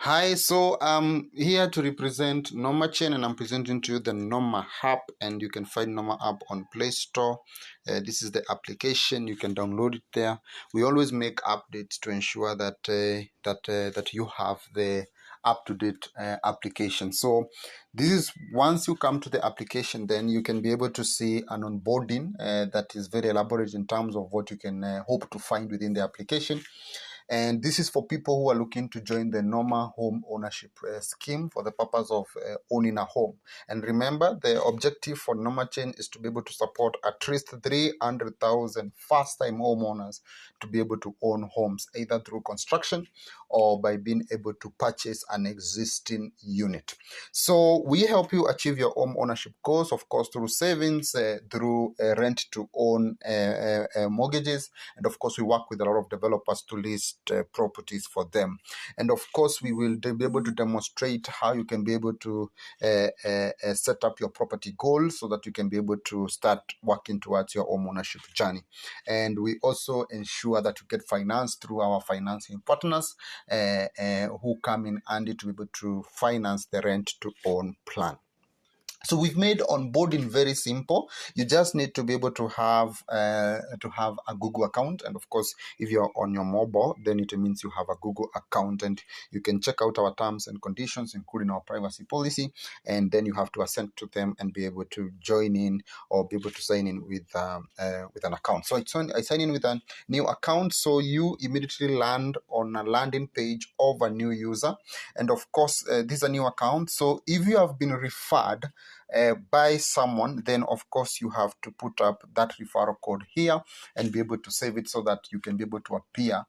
Hi, so I'm here to represent Noma Chain and I'm presenting to you the Noma App, and you can find Noma App on Play Store. This is the application. You can download it there. We always make updates to ensure that you have the up-to-date application. So this is once you come to the application, then you can be able to see an onboarding that is very elaborate in terms of what you can hope to find within the application. And this is for people who are looking to join the Noma Home Ownership scheme for the purpose of owning a home. And remember, the objective for Noma Chain is to be able to support at least 300,000 first-time homeowners to be able to own homes, either through construction or by being able to purchase an existing unit. So we help you achieve your home ownership goals, of course, through savings, through rent-to-own mortgages, and of course, we work with a lot of developers to list properties for them. And of course, we will be able to demonstrate how you can be able to set up your property goals so that you can be able to start working towards your home ownership journey. And we also ensure that you get financed through our financing partners who come in handy to be able to finance the rent to own plan. So we've made onboarding very simple. You just need to be able to have a Google account, and of course, if you're on your mobile, then it means you have a Google account, and you can check out our terms and conditions, including our privacy policy, and then you have to assent to them and be able to join in or be able to sign in with an account. So I sign in with a new account, so you immediately land on a landing page of a new user, and of course, this is a new account. So if you have been referred by someone, then of course you have to put up that referral code here and be able to save it so that you can be able to appear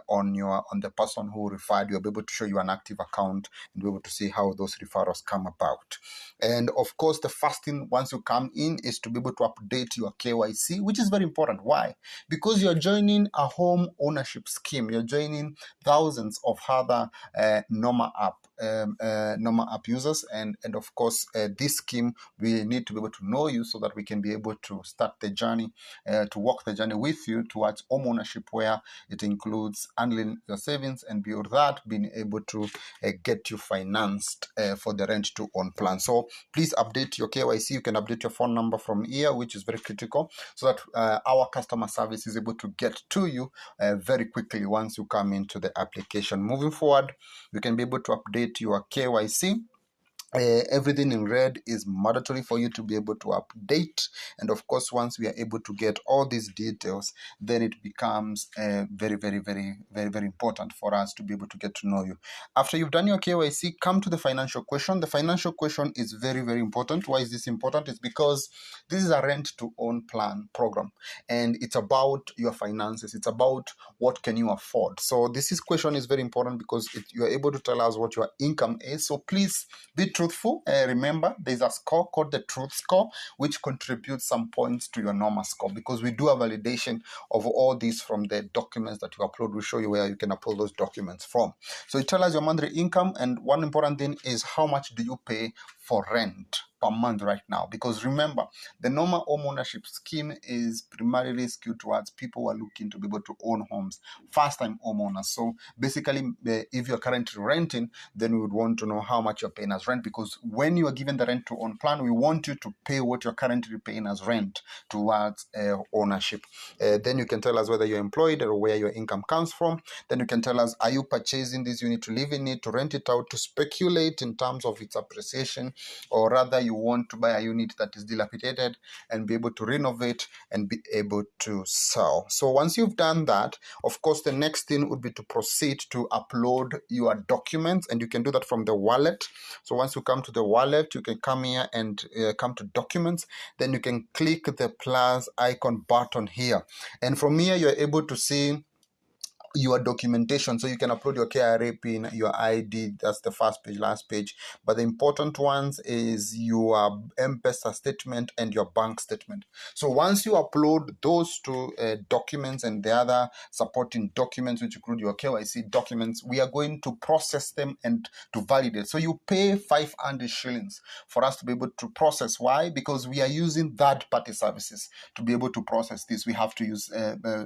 on the person who referred you. You'll be able to show you an active account and be able to see how those referrals come about. And of course, the first thing once you come in is to be able to update your KYC, which is very important. Why? Because you're joining a home ownership scheme. You're joining thousands of other Noma App users, and of course this scheme, we need to be able to know you so that we can be able to start the journey, to walk the journey with you towards home ownership, where it includes handling your savings and beyond that being able to get you financed for the rent to own plan. So please update your KYC. You can update your phone number from here, which is very critical, so that our customer service is able to get to you very quickly once you come into the application. Moving forward, you can be able to update your KYC. Everything in red is mandatory for you to be able to update, and of course once we are able to get all these details, then it becomes very important for us to be able to get to know you. After you've done your KYC, come to the financial question. The financial question is very important. Why is this important? It's because this is a rent to own plan program, and it's about your finances. It's about what can you afford. So this question is very important because you are able to tell us what your income is. So please be truthful. Remember, there's a score called the truth score, which contributes some points to your normal score, because we do a validation of all these from the documents that you upload. We'll show you where you can upload those documents from. So you tell us your monthly income, and one important thing is how much do you pay for rent per month right now. Because remember, the Noma Home Ownership scheme is primarily skewed towards people who are looking to be able to own homes, first-time homeowners. So basically, if you're currently renting, then we would want to know how much you're paying as rent, because when you are given the rent to own plan, we want you to pay what you're currently paying as rent towards ownership. Then you can tell us whether you're employed or where your income comes from. Then you can tell us, are you purchasing this unit to live in it, to rent it out, to speculate in terms of its appreciation, or rather you want to buy a unit that is dilapidated and be able to renovate and be able to sell. So once you've done that, of course, the next thing would be to proceed to upload your documents, and you can do that from the wallet. So once you come to the wallet, you can come here and come to documents. Then you can click the plus icon button here, and from here you're able to see your documentation. So you can upload your KRA pin, your ID. That's the first page, last page. But the important ones is your M-Pesa statement and your bank statement. So once you upload those two documents and the other supporting documents, which include your KYC documents, we are going to process them and to validate. So you pay 500 shillings for us to be able to process. Why? Because we are using third-party services to be able to process this. We have to use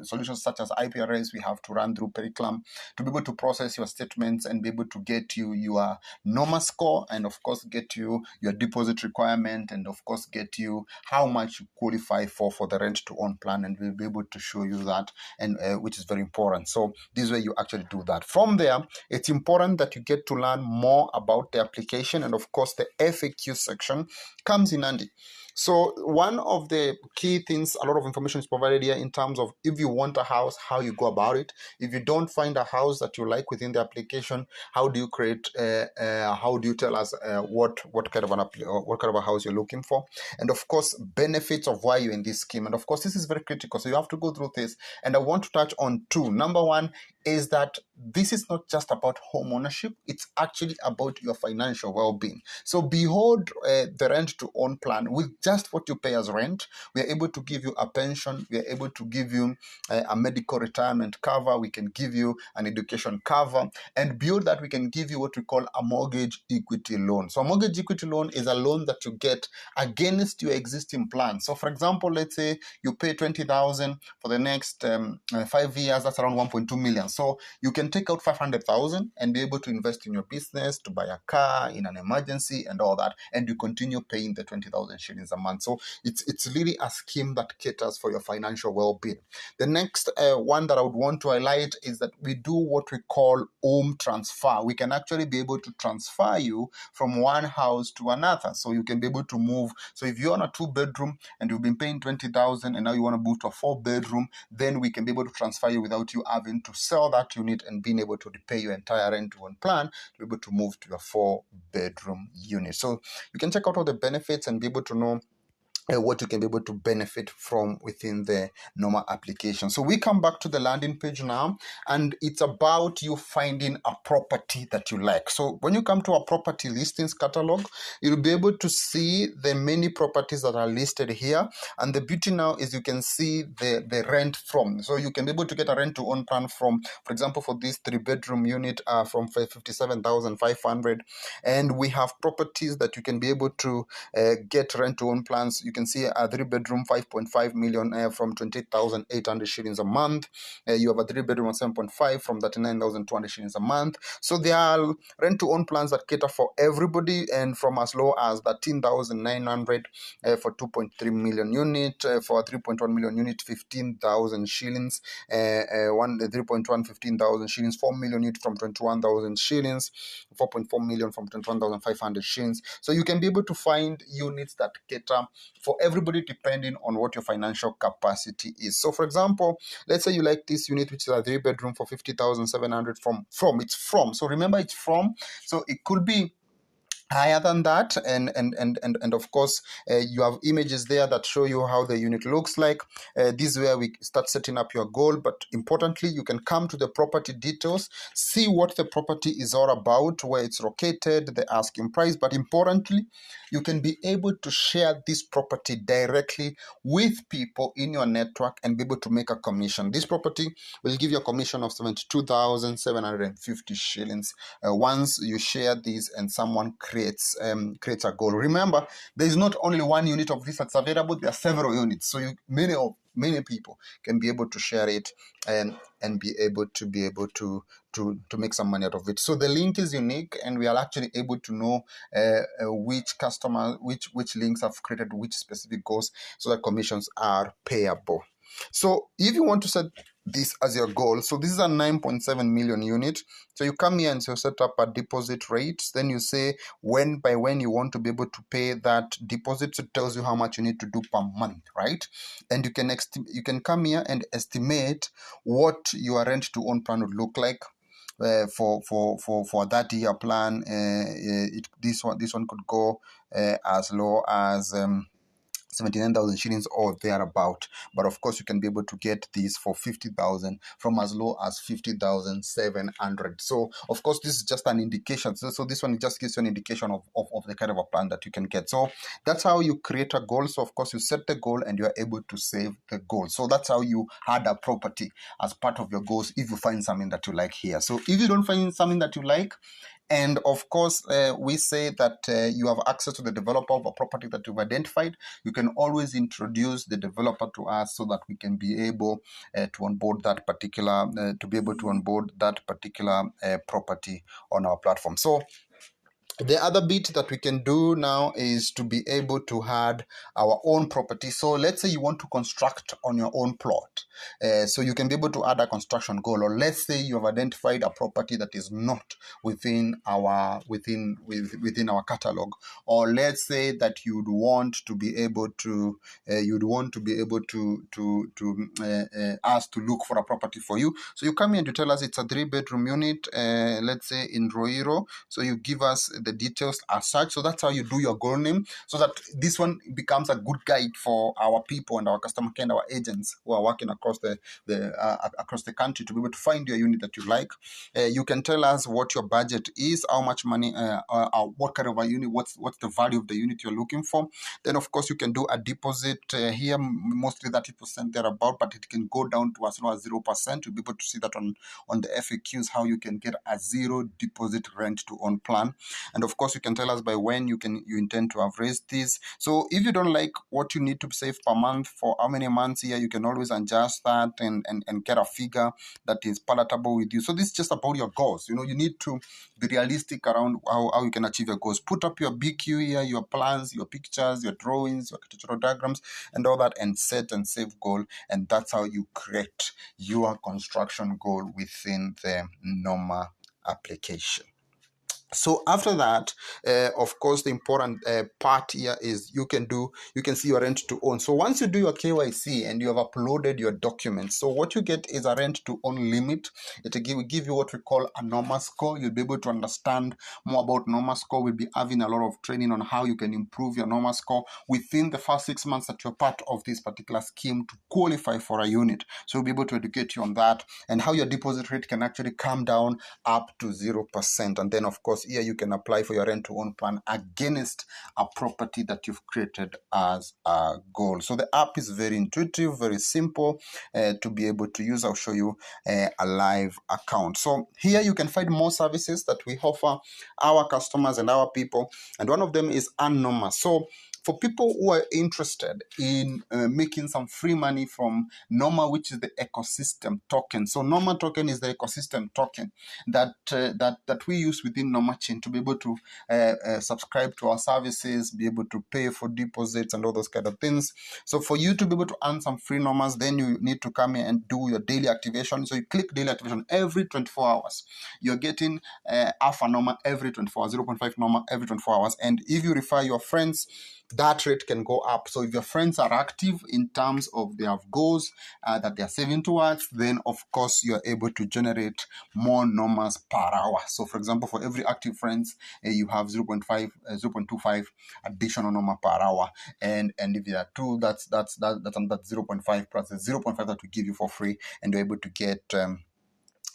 solutions such as IPRS. We have to run application through Periclam to be able to process your statements and be able to get you your Noma score, and of course get you your deposit requirement, and of course get you how much you qualify for the rent to own plan, and we'll be able to show you that, and which is very important. So this is where you actually do that. From there, it's important that you get to learn more about the application, and of course the FAQ section comes in handy. So one of the key things, a lot of information is provided here in terms of if you want a house, how you go about it. If you don't find a house that you like within the application, how do you create? How do you tell us what kind of a house you're looking for? And of course, benefits of why you're in this scheme. And of course, this is very critical. So you have to go through this. And I want to touch on two. Number one is that this is not just about home ownership. It's actually about your financial well-being. So behold, the rent to own plan, with just what you pay as rent, we are able to give you a pension. We are able to give you a medical retirement cover. We can give you an education cover. And beyond that, we can give you what we call a mortgage equity loan. So a mortgage equity loan is a loan that you get against your existing plan. So for example, let's say you pay 20,000 for the next 5 years. That's around 1.2 million. So you can take out 500,000 and be able to invest in your business, to buy a car, in an emergency, and all that, and you continue paying the 20,000 shillings a month. So it's really a scheme that caters for your financial well-being. The next one that I would want to highlight is that we do what we call home transfer. We can actually be able to transfer you from one house to another. So you can be able to move. So if you're on a 2-bedroom and you've been paying 20,000 and now you want to move to a 4-bedroom, then we can be able to transfer you without you having to sell that unit and being able to repay your entire rent to own plan to be able to move to a 4-bedroom unit. So you can check out all the benefits and be able to know what you can be able to benefit from within the Noma application. So we come back to the landing page now, and it's about you finding a property that you like. So when you come to a property listings catalog, you'll be able to see the many properties that are listed here. And the beauty now is you can see the rent from. So you can be able to get a rent to own plan from, for example, for this 3-bedroom unit from 57,500. And we have properties that you can be able to get rent to own plans. You can see a 3-bedroom 5.5 million from 28,800 shillings a month. You have a 3-bedroom 7.5 from 39,200 shillings a month. So there are rent to own plans that cater for everybody, and from as low as 13,900 for 2.3 million unit, for a 3.1 million unit 15,000 shillings, 3.1 15,000 shillings, 4 million unit from 21,000 shillings, 4.4 million from 21,500 shillings. So you can be able to find units that cater for everybody depending on what your financial capacity is. So for example, let's say you like this unit, which is a 3-bedroom for 50,700 from. So remember, it's from. So it could be higher than that, and of course you have images there that show you how the unit looks like. This is where we start setting up your goal, but importantly, you can come to the property details, see what the property is all about, where it's located, the asking price, but importantly, you can be able to share this property directly with people in your network and be able to make a commission. This property will give you a commission of 72,750 shillings once you share this and someone creates a goal. Remember, there is not only one unit of this that's available, there are several units. So many people can be able to share it and be able to make some money out of it. So the link is unique, and we are actually able to know which customer, which links have created which specific goals, so that commissions are payable. So if you want to set this as your goal, so this is a 9.7 million unit. So you come here and so set up a deposit rate. Then you say when you want to be able to pay that deposit. So it tells you how much you need to do per month, right? And you can come here and estimate what your rent to own plan would look like. For that year plan, this one could go as low as 79,000 shillings or thereabout. But of course, you can be able to get these for 50,000 from as low as 50,700. So of course, this is just an indication. So this one just gives you an indication of the kind of a plan that you can get. So that's how you create a goal. So of course, you set the goal and you are able to save the goal. So that's how you add a property as part of your goals if you find something that you like here. So if you don't find something that you like, And of course, we say that you have access to the developer of a property that you've identified. You can always introduce the developer to us so that we can be able to onboard that particular property on our platform. So the other bit that we can do now is to be able to add our own property. So let's say you want to construct on your own plot. So you can be able to add a construction goal, or let's say you have identified a property that is not within our catalog, or let's say that you'd want to be able to us to look for a property for you. So you come here and you tell us it's a 3-bedroom unit, let's say in Roiro. So you give us the details as such. So that's how you do your goal name, so that this one becomes a good guide for our people and our customer care and our agents who are working across the country to be able to find your unit that you like. You can tell us what your budget is, how much money, what kind of a unit, what's the value of the unit you're looking for. Then of course you can do a deposit here, mostly 30% thereabout, but it can go down to as low as 0%. You'll be able to see that on the FAQs, how you can get a 0 deposit rent to own plan. And of course you can tell us by when you intend to have raised this. So if you don't like what you need to save per month for how many months here, you can always adjust that and get a figure that is palatable with you. So this is just about your goals. You need to be realistic around how you can achieve your goals. Put up your BQ here, your plans, your pictures, your drawings, your architectural diagrams, and all that, and set and save goal. And that's how you create your construction goal within the Noma application. So after that, of course, the important part here is you can see your rent to own. So once you do your KYC and you have uploaded your documents, so what you get is a rent to own limit. It will give you what we call a Noma score. You'll be able to understand more about Noma score. We'll be having a lot of training on how you can improve your Noma score within the first 6 months that you're part of this particular scheme to qualify for a unit. So we'll be able to educate you on that and how your deposit rate can actually come down up to 0%. And then of course here you can apply for your rent to own plan against a property that you've created as a goal. So the app is very intuitive, very simple to be able to use. I'll show you a live account. So here you can find more services that we offer our customers and our people, and one of them is Noma. So for people who are interested in making some free money from Noma, which is the ecosystem token. So Noma token is the ecosystem token that we use within Noma chain to be able to subscribe to our services, be able to pay for deposits and all those kind of things. So for you to be able to earn some free Nomas, then you need to come here and do your daily activation. So you click daily activation every 24 hours. You're getting half a Noma every 24 hours, 0.5 Noma every 24 hours. And if you refer your friends, that rate can go up. So if your friends are active in terms of they have goals that they are saving towards, then of course you're able to generate more Nomas per hour. So for example, for every active friends, you have 0.25 additional Noma per hour. And if there are two, that's 0.5 plus the 0.5 that we give you for free, and you're able to get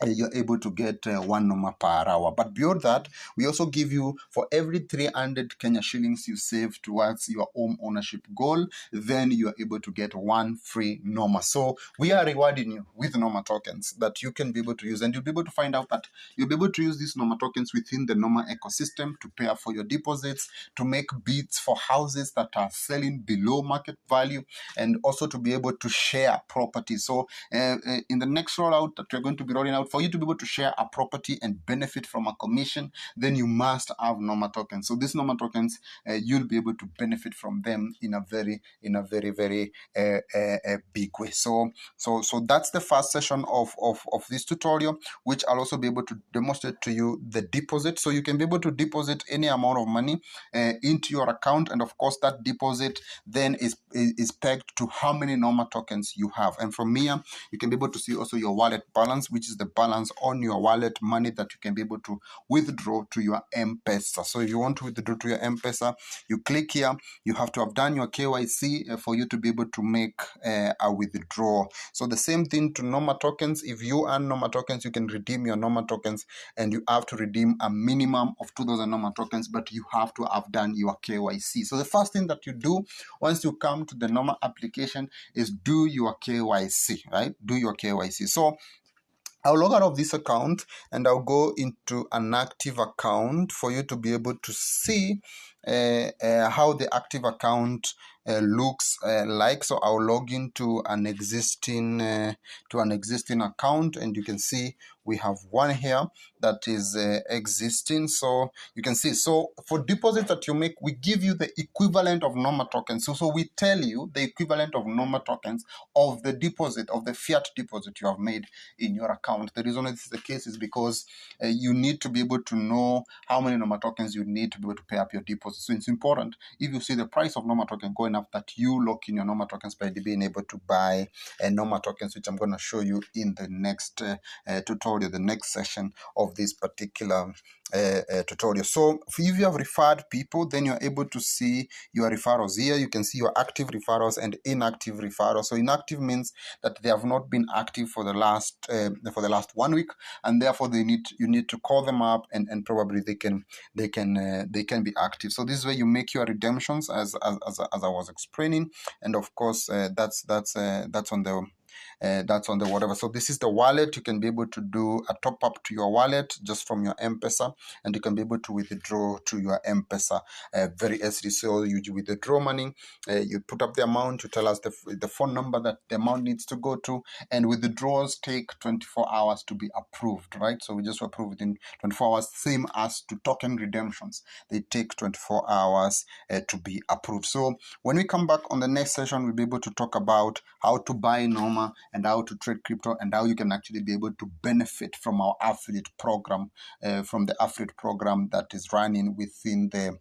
you're able to get 1 Noma per hour. But beyond that, we also give you, for every 300 Kenya shillings you save towards your home ownership goal, then you are able to get 1 free Noma. So we are rewarding you with Noma tokens that you can be able to use, and you'll be able to find out that you'll be able to use these Noma tokens within the Noma ecosystem to pay for your deposits, to make bids for houses that are selling below market value, and also to be able to share property. So in the next rollout that we're going to be rolling out, for you to be able to share a property and benefit from a commission, then you must have Noma tokens. So these Noma tokens, you'll be able to benefit from them in a very big way. So that's the first session of this tutorial, which I'll also be able to demonstrate to you the deposit. So you can be able to deposit any amount of money into your account, and of course that deposit then is pegged to how many Noma tokens you have. And from here, you can be able to see also your wallet balance, which is the balance on your wallet money that you can be able to withdraw to your M-Pesa. So if you want to withdraw to your M-Pesa, you click here. You have to have done your KYC for you to be able to make a withdrawal. So the same thing to Noma tokens. If you earn Noma tokens, you can redeem your Noma tokens, and you have to redeem a minimum of 2,000 Noma tokens, but you have to have done your KYC. So the first thing that you do once you come to the Noma application is do your KYC, right? Do your KYC. So I'll log out of this account and I'll go into an active account for you to be able to see how the active account looks like. So I'll log into an existing account, and you can see we have one here that is existing. So you can see, so for deposits that you make, we give you the equivalent of Noma tokens. So we tell you the equivalent of Noma tokens of the deposit, of the fiat deposit you have made in your account. The reason this is the case is because you need to be able to know how many Noma tokens you need to be able to pay up your deposit. So it's important, if you see the price of Noma token going up, that you lock in your Noma tokens by being able to buy Noma tokens, which I'm going to show you in the next tutorial, the next session of this particular tutorial. So if you have referred people, then you're able to see your referrals here. You can see your active referrals and inactive referrals. So inactive means that they have not been active for the last 1 week, and therefore you need to call them up, and probably they can be active. So this is where you make your redemptions, as I was explaining, and of course that's on the whatever. So this is the wallet. You can be able to do a top up to your wallet just from your M-Pesa, and you can be able to withdraw to your M-Pesa very easily. So you withdraw money, you put up the amount, you tell us the phone number that the amount needs to go to, and withdrawals take 24 hours to be approved, right? So we just approve within 24 hours, same as to token redemptions. They take 24 hours to be approved. So when we come back on the next session, we'll be able to talk about how to buy Noma and how to trade crypto, and how you can actually be able to benefit from our affiliate program, from the affiliate program that is running within the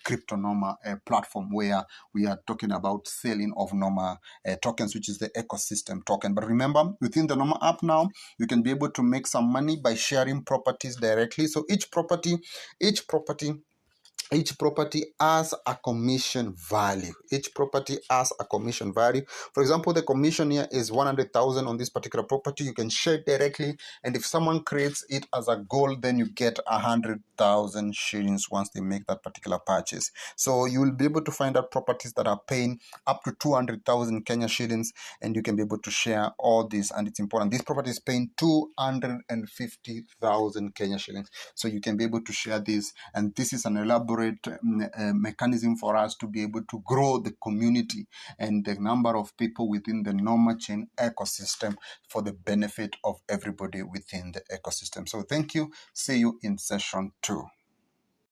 Crypto Noma platform, where we are talking about selling of Noma tokens, which is the ecosystem token. But remember, within the Noma app now, you can be able to make some money by sharing properties directly. So each property has a commission value. Each property has a commission value. For example, the commission here is 100,000 on this particular property. You can share it directly, and if someone creates it as a goal, then you get 100,000 shillings once they make that particular purchase. So you will be able to find out properties that are paying up to 200,000 Kenya shillings, and you can be able to share all this. And it's important, this property is paying 250,000 Kenya shillings, so you can be able to share this. And this is an elaborate mechanism for us to be able to grow the community and the number of people within the Noma chain ecosystem for the benefit of everybody within the ecosystem. So thank you. See you in session 2.